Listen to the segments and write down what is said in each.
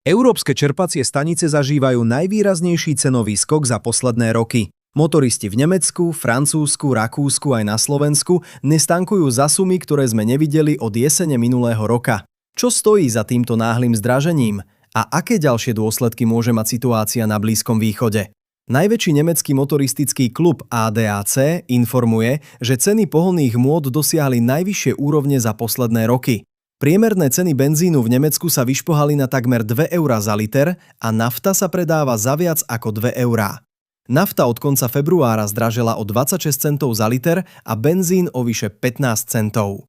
Európske čerpacie stanice zažívajú najvýraznejší cenový skok za posledné roky. Motoristi v Nemecku, Francúzsku, Rakúsku aj na Slovensku nestankujú za sumy, ktoré sme nevideli od jesene minulého roka. Čo stojí za týmto náhlym zdražením? A aké ďalšie dôsledky môže mať situácia na Blízkom východe? Najväčší nemecký motoristický klub ADAC informuje, že ceny pohonných hmôt dosiahli najvyššie úrovne za posledné roky. Priemerné ceny benzínu v Nemecku sa vyšplhali na takmer 2 € za liter a nafta sa predáva za viac ako 2 €. Nafta od konca februára zdražela o 26 centov za liter a benzín o vyše 15 centov.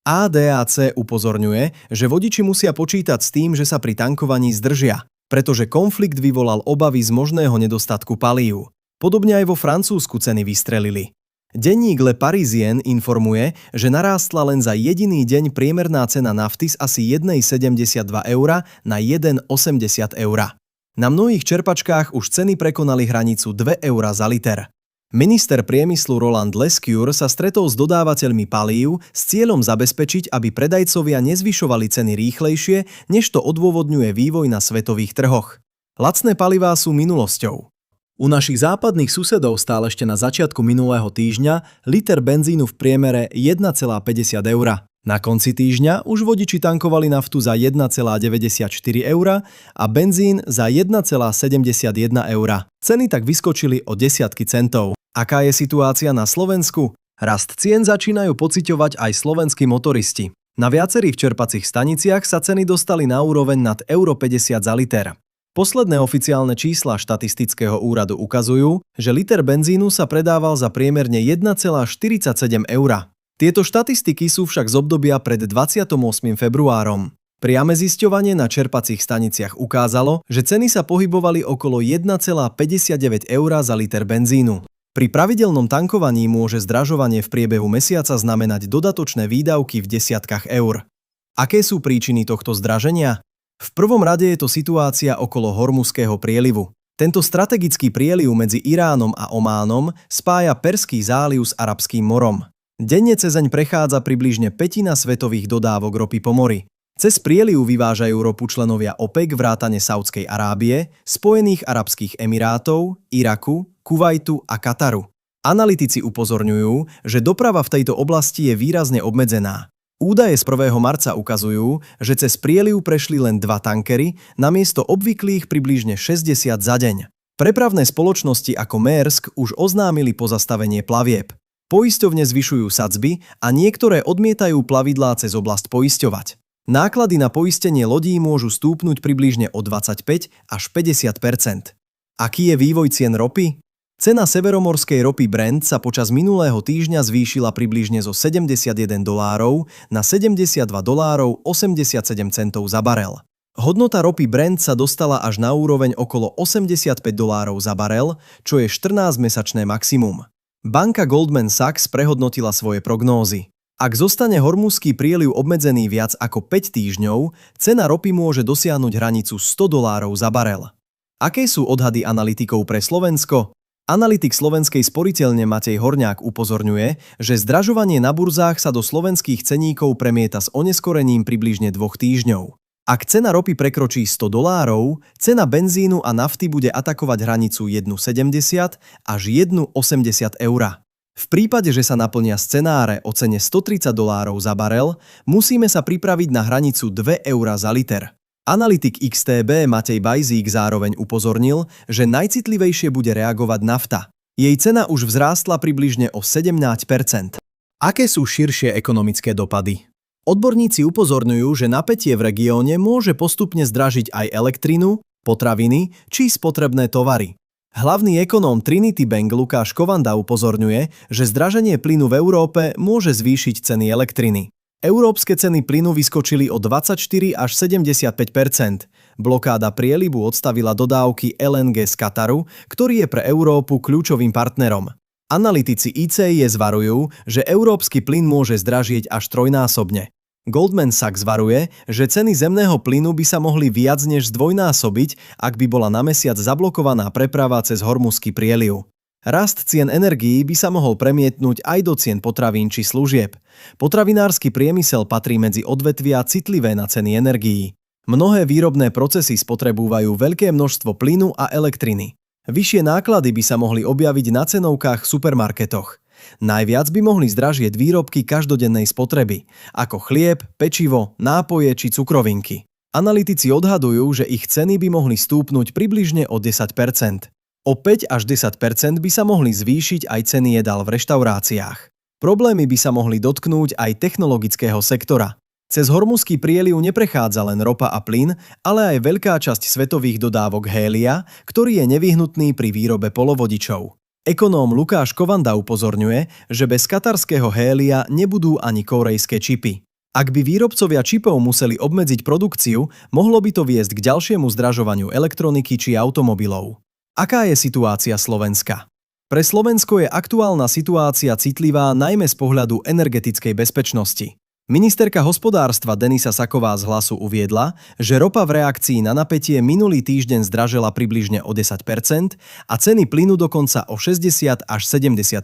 ADAC upozorňuje, že vodiči musia počítať s tým, že sa pri tankovaní zdržia, pretože konflikt vyvolal obavy z možného nedostatku palív. Podobne aj vo Francúzsku ceny vystrelili. Denník Le Parisien informuje, že narástla len za jediný deň priemerná cena nafty z asi 1,72 € na 1,80 €. Na mnohých čerpačkách už ceny prekonali hranicu 2 € za liter. Minister priemyslu Roland Lescure sa stretol s dodávateľmi palív s cieľom zabezpečiť, aby predajcovia nezvyšovali ceny rýchlejšie, než to odôvodňuje vývoj na svetových trhoch. Lacné palivá sú minulosťou. U našich západných susedov stál ešte na začiatku minulého týždňa liter benzínu v priemere 1,50 €. Na konci týždňa už vodiči tankovali naftu za 1,94 € a benzín za 1,71 €. Ceny tak vyskočili o desiatky centov. Aká je situácia na Slovensku? Rast cien začínajú pociťovať aj slovenskí motoristi. Na viacerých čerpacích staniciach sa ceny dostali na úroveň nad € 50 za liter. Posledné oficiálne čísla štatistického úradu ukazujú, že liter benzínu sa predával za priemerne 1,47 €. Tieto štatistiky sú však z obdobia pred 28. februárom. Priame zisťovanie na čerpacích staniciach ukázalo, že ceny sa pohybovali okolo 1,59 € za liter benzínu. Pri pravidelnom tankovaní môže zdražovanie v priebehu mesiaca znamenať dodatočné výdavky v desiatkách eur. Aké sú príčiny tohto zdraženia? V prvom rade je to situácia okolo Hormuzského prielivu. Tento strategický prieliv medzi Iránom a Ománom spája Perský záliv s Arabským morom. Denne cezeň prechádza približne pätina svetových dodávok ropy po mori. Cez prieliv vyvážajú ropu členovia OPEC vrátane Saudskej Arábie, Spojených arabských emirátov, Iraku, Kuvajtu a Kataru. Analytici upozorňujú, že doprava v tejto oblasti je výrazne obmedzená. Údaje z 1. marca ukazujú, že cez prieliv prešli len 2 tankery namiesto obvyklých približne 60 za deň. Prepravné spoločnosti ako Maersk už oznámili pozastavenie plavieb. Poisťovne zvyšujú sadzby a niektoré odmietajú plavidlá cez oblasť poisťovať. Náklady na poistenie lodí môžu stúpnuť približne o 25 až 50 %. Aký je vývoj cien ropy? Cena severomorskej ropy Brent sa počas minulého týždňa zvýšila približne zo $71 na $72,87 za barel. Hodnota ropy Brent sa dostala až na úroveň okolo $85 za barel, čo je 14-mesačné maximum. Banka Goldman Sachs prehodnotila svoje prognózy. Ak zostane Hormuzský prieliv obmedzený viac ako 5 týždňov, cena ropy môže dosiahnuť hranicu $100 za barel. Aké sú odhady analytikov pre Slovensko? Analytik slovenskej sporiteľne Matej Horňák upozorňuje, že zdražovanie na burzách sa do slovenských ceníkov premieta s oneskorením približne 2 týždňov. Ak cena ropy prekročí $100, cena benzínu a nafty bude atakovať hranicu 1,70 až 1,80 €. V prípade, že sa naplnia scenáre o cene $130 za barel, musíme sa pripraviť na hranicu 2 € za liter. Analytik XTB Matej Bajzík zároveň upozornil, že najcitlivejšie bude reagovať nafta. Jej cena už vzrástla približne o 17 %. Aké sú širšie ekonomické dopady? Odborníci upozorňujú, že napätie v regióne môže postupne zdražiť aj elektrinu, potraviny či spotrebné tovary. Hlavný ekonóm Trinity Bank Lukáš Kovanda upozorňuje, že zdraženie plynu v Európe môže zvýšiť ceny elektriny. Európske ceny plynu vyskočili o 24 až 75 %. Blokáda prielivu odstavila dodávky LNG z Kataru, ktorý je pre Európu kľúčovým partnerom. Analytici ICIS varujú, že európsky plyn môže zdražieť až trojnásobne. Goldman Sachs varuje, že ceny zemného plynu by sa mohli viac než zdvojnásobiť, ak by bola na mesiac zablokovaná preprava cez Hormuzský prieliv. Rast cien energií by sa mohol premietnúť aj do cien potravín či služieb. Potravinársky priemysel patrí medzi odvetvia citlivé na ceny energií. Mnohé výrobné procesy spotrebúvajú veľké množstvo plynu a elektriny. Vyššie náklady by sa mohli objaviť na cenovkách v supermarketoch. Najviac by mohli zdražieť výrobky každodennej spotreby, ako chlieb, pečivo, nápoje či cukrovinky. Analytici odhadujú, že ich ceny by mohli stúpnuť približne o 10%. O 5 až 10% by sa mohli zvýšiť aj ceny jedál v reštauráciách. Problémy by sa mohli dotknúť aj technologického sektora. Cez Hormuzský prieliv neprechádza len ropa a plyn, ale aj veľká časť svetových dodávok hélia, ktorý je nevyhnutný pri výrobe polovodičov. Ekonóm Lukáš Kovanda upozorňuje, že bez katarského hélia nebudú ani kórejské čipy. Ak by výrobcovia čipov museli obmedziť produkciu, mohlo by to viesť k ďalšiemu zdražovaniu elektroniky či automobilov. Aká je situácia Slovenska? Pre Slovensko je aktuálna situácia citlivá najmä z pohľadu energetickej bezpečnosti. Ministerka hospodárstva Denisa Saková z Hlasu uviedla, že ropa v reakcii na napätie minulý týždeň zdražela približne o 10% a ceny plynu dokonca o 60 až 70%.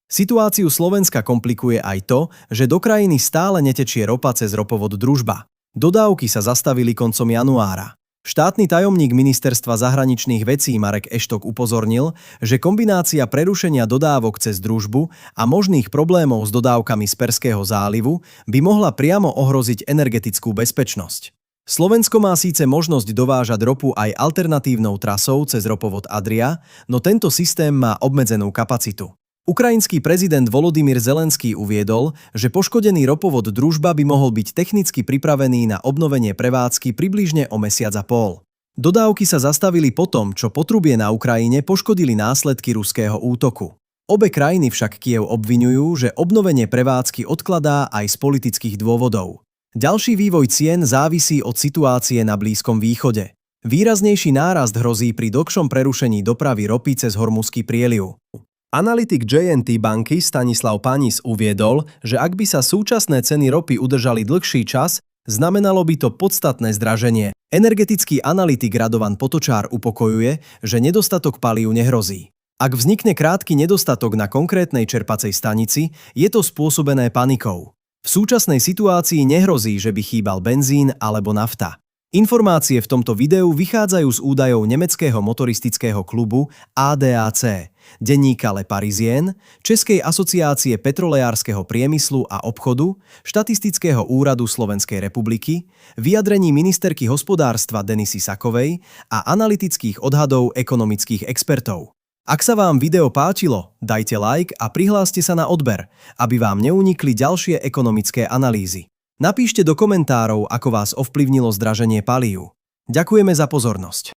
Situáciu Slovenska komplikuje aj to, že do krajiny stále netečie ropa cez ropovod Družba. Dodávky sa zastavili koncom januára. Štátny tajomník Ministerstva zahraničných vecí Marek Eštok upozornil, že kombinácia prerušenia dodávok cez Družbu a možných problémov s dodávkami z Perského zálivu by mohla priamo ohroziť energetickú bezpečnosť. Slovensko má síce možnosť dovážať ropu aj alternatívnou trasou cez ropovod Adria, no tento systém má obmedzenú kapacitu. Ukrajinský prezident Volodymyr Zelenský uviedol, že poškodený ropovod Družba by mohol byť technicky pripravený na obnovenie prevádzky približne o mesiac a pol. Dodávky sa zastavili po tom, čo potrubie na Ukrajine poškodili následky ruského útoku. Obe krajiny však Kyjev obviňujú, že obnovenie prevádzky odkladá aj z politických dôvodov. Ďalší vývoj cien závisí od situácie na Blízkom východe. Výraznejší nárast hrozí pri dlhšom prerušení dopravy ropy cez Hormuzský prieliv. Analytik JNT banky Stanislav Panis uviedol, že ak by sa súčasné ceny ropy udržali dlhší čas, znamenalo by to podstatné zdraženie. Energetický analytik Radovan Potočár upokojuje, že nedostatok palív nehrozí. Ak vznikne krátky nedostatok na konkrétnej čerpacej stanici, je to spôsobené panikou. V súčasnej situácii nehrozí, že by chýbal benzín alebo nafta. Informácie v tomto videu vychádzajú z údajov nemeckého motoristického klubu ADAC, denníka Le Parisien, Českej asociácie petrolejárskeho priemyslu a obchodu, Štatistického úradu Slovenskej republiky, vyjadrení ministerky hospodárstva Denisy Sakovej a analytických odhadov ekonomických expertov. Ak sa vám video páčilo, dajte like a prihláste sa na odber, aby vám neunikli ďalšie ekonomické analýzy. Napíšte do komentárov, ako vás ovplyvnilo zdraženie palív. Ďakujeme za pozornosť.